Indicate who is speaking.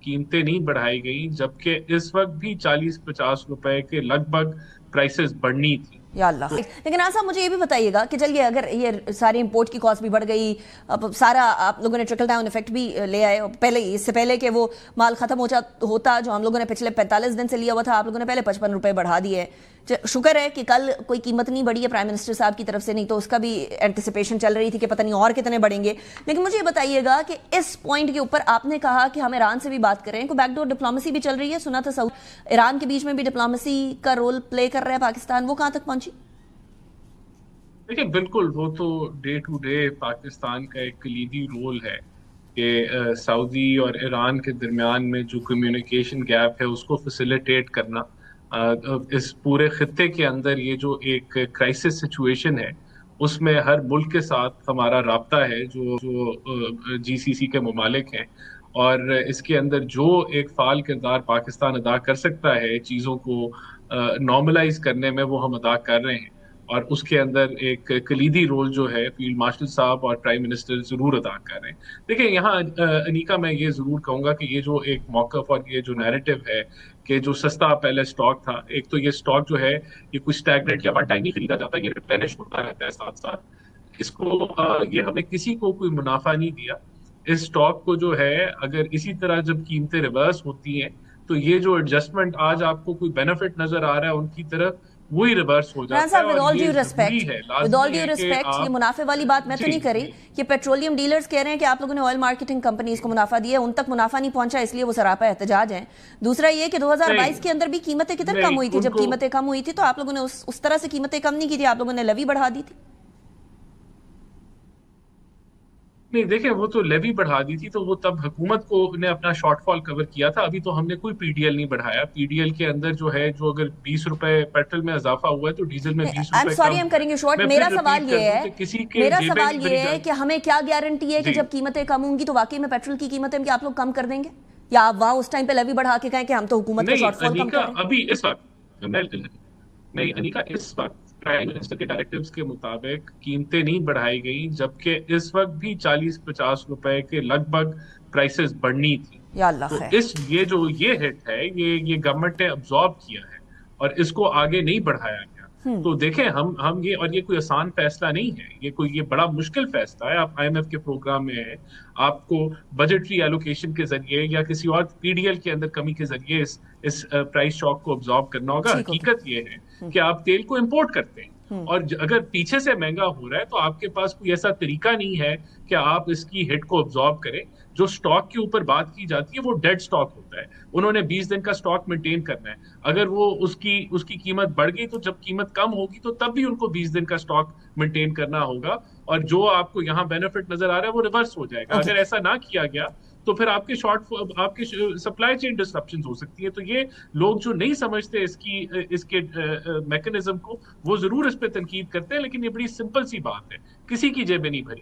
Speaker 1: कीमतें नहीं बढ़ाई गई, जबकि इस वक्त भी 40-50 रुपए के लगभग प्राइसेस बढ़नी थी।
Speaker 2: या अल्लाह।
Speaker 1: तो
Speaker 2: लेकिन साहब मुझे ये भी बताइएगा कि चलिए अगर ये सारी इंपोर्ट की कॉस्ट भी बढ़ गई, अब सारा आप लोगों ने ट्रिकल डाउन इफेक्ट भी ले आए, पहले इससे पहले कि वो माल खत्म होता जो हम लोगों ने पिछले 45 दिन से लिया हुआ था, आप लोगों ने पहले 55 रुपए बढ़ा दिए। शुक्र है कि कल कोई कीमत नहीं बढ़ी है प्राइम मिनिस्टर साहब की तरफ से, नहीं तो उसका भी एंटिसिपेशन चल रही थी कि पता नहीं और कितने बढ़ेंगे। लेकिन मुझे ये बताइएगा कि इस पॉइंट के ऊपर आपने कहा कि हम ईरान से भी बात करें, कोई बैकडोर डिप्लोमेसी भी चल रही है, सुना था ईरान के बीच में भी डिप्लोमेसी का रोल प्ले कर रहा है पाकिस्तान, वो कहां तक पहुंची?
Speaker 1: देखिए, बिल्कुल वो तो डे टू डे पाकिस्तान का एक कलीदी रोल है कि सऊदी और ईरान के दरमियान में जो कम्युनिकेशन गैप है उसको फैसिलिटेट करना। इस पूरे खत्ते के अंदर ये जो एक क्राइसिस सिचुएशन है उसमें हर मुल्क के साथ हमारा राब्ता है, जो जो जीसीसी के ममालिक हैं, और इसके अंदर जो एक फाल किरदार पाकिस्तान अदा कर सकता है चीज़ों को नॉर्मलाइज करने में, वो हम अदा कर रहे हैं। और उसके अंदर एक कलीदी रोल जो है फील्ड मार्शल साहब और प्राइम मिनिस्टर जरूर अदा कर रहे हैं। देखिए यहाँ अनीका, मैं ये जरूर कहूंगा कि ये जो एक मौकफ और ये जो नैरेटिव है कि जो सस्ता पहले स्टॉक था, एक तो ये स्टॉक जो है ये कुछ स्टैग्नेट या वन टाइम ही खरीदा जाता है, ये रिप्लेनिश होता रहता है साथ साथ। इसको ये हमें किसी को कोई मुनाफा नहीं दिया। इस स्टॉक को जो है, अगर इसी तरह जब कीमतें रिवर्स होती हैं तो ये जो एडजस्टमेंट आज आपको कोई बेनिफिट नजर आ रहा है उनकी तरफ, वही रिवर्स हो
Speaker 2: राना
Speaker 1: जाता है।
Speaker 2: साहब, विद
Speaker 1: और
Speaker 2: ऑल
Speaker 1: ये
Speaker 2: ड्यू
Speaker 1: जरूरी
Speaker 2: रिस्पेक्ट,
Speaker 1: है,
Speaker 2: विद ऑल
Speaker 1: लाजमी
Speaker 2: ड्यू
Speaker 1: है कि
Speaker 2: रिस्पेक्ट, ये
Speaker 1: आप।
Speaker 2: मुनाफे वाली बात मैं तो
Speaker 1: जी
Speaker 2: नहीं करी
Speaker 1: जी।
Speaker 2: कि पेट्रोलियम डीलर्स कह रहे हैं कि आप लोगों ने ऑयल मार्केटिंग कंपनीज को मुनाफा दिया, उन तक मुनाफा नहीं पहुंचा इसलिए वो सरापा एहतजाज है। दूसरा ये कि 2022
Speaker 1: नहीं
Speaker 2: के अंदर भी कीमतें कितनी कम
Speaker 1: नहीं,
Speaker 2: हुई थी, जब
Speaker 1: उनको
Speaker 2: कीमतें कम हुई थी तो आप लोगों ने उस तरह से कीमतें कम नहीं की थी, आप लोगों ने लेवी बढ़ा दी थी।
Speaker 1: नहीं, देखें, वो तो लेवी बढ़ा दी थी तो वो तब हुकूमत को ने अपना शॉर्टफॉल कवर किया था। अभी तो हमने कोई पीडीएल नहीं बढ़ाया। पीडीएल के अंदर जो है, जो अगर 20 रुपए पेट्रोल में इजाफा हुआ है तो डीजल में 20
Speaker 2: आई एम
Speaker 1: रुपए
Speaker 2: सॉरी,
Speaker 1: कम
Speaker 2: हम
Speaker 1: हुआ है।
Speaker 2: करेंगे शॉर्ट।
Speaker 1: मैं
Speaker 2: मेरा
Speaker 1: फिर
Speaker 2: सवाल
Speaker 1: रिपीट
Speaker 2: ये
Speaker 1: कर दूं
Speaker 2: है,
Speaker 1: कि किसी के
Speaker 2: मेरा
Speaker 1: जेबें
Speaker 2: सवाल
Speaker 1: नहीं
Speaker 2: ये
Speaker 1: भरी
Speaker 2: है
Speaker 1: जाएंगी।
Speaker 2: कि हमें क्या गारंटी है कि
Speaker 1: जी।
Speaker 2: जब कीमतें कम होंगी तो वाकई में पेट्रोल की कीमतें भी आप लोग कम कर देंगे, या आप वहां उस टाइम पे लेवी बढ़ा के कहें कि हम तो हुकूमत का
Speaker 1: नहीं
Speaker 2: शॉर्टफॉल कम
Speaker 1: अनिका,
Speaker 2: करें?
Speaker 1: अभी इस वक्त नहीं अनिका, इस वक्त प्राइम मिनिस्टर के डायरेक्टिव्स के मुताबिक कीमतें नहीं बढ़ाई गई, जबकि इस वक्त भी 40-50 रुपए के लगभग प्राइसेस बढ़नी थी।
Speaker 2: या अल्लाह
Speaker 1: तो
Speaker 2: खैर।
Speaker 1: इस ये हिट है, ये गवर्नमेंट ने अब्जॉर्ब किया है और इसको आगे नहीं बढ़ाया गया। तो देखें, हम ये, और ये कोई आसान फैसला नहीं है, ये बड़ा मुश्किल फैसला है। आप आईएमएफ के प्रोग्राम में है, आपको बजटरी एलोकेशन के जरिए या किसी और पीडीएल के अंदर कमी के जरिए इस प्राइस शॉक को अब्जॉर्ब करना होगा।
Speaker 2: ठीक हो
Speaker 1: हकीकत ये है
Speaker 2: गया।
Speaker 1: कि आप तेल को इंपोर्ट करते हैं, और अगर पीछे से महंगा हो रहा है तो आपके पास कोई ऐसा तरीका नहीं है कि आप इसकी हिट को अब्जॉर्ब करें। जो स्टॉक के ऊपर बात की जाती है वो डेड स्टॉक होता है, उन्होंने 20 दिन का स्टॉक मेंटेन करना है। अगर वो उसकी उसकी कीमत बढ़ गई तो जब कीमत कम होगी तो तब भी उनको 20 दिन का स्टॉक मेंटेन करना होगा, और जो आपको यहाँ बेनिफिट नजर आ रहा है वो रिवर्स हो जाएगा।
Speaker 2: ओके।
Speaker 1: अगर ऐसा ना किया गया तो फिर आपकी सप्लाई चेन डिस्रप्शन हो सकती है। तो ये लोग जो नहीं समझते इसके मैकेनिज्म को, वो जरूर इस पे तनकीद करते हैं, लेकिन ये बड़ी सिंपल सी बात है, किसी की जेबें नहीं भरी।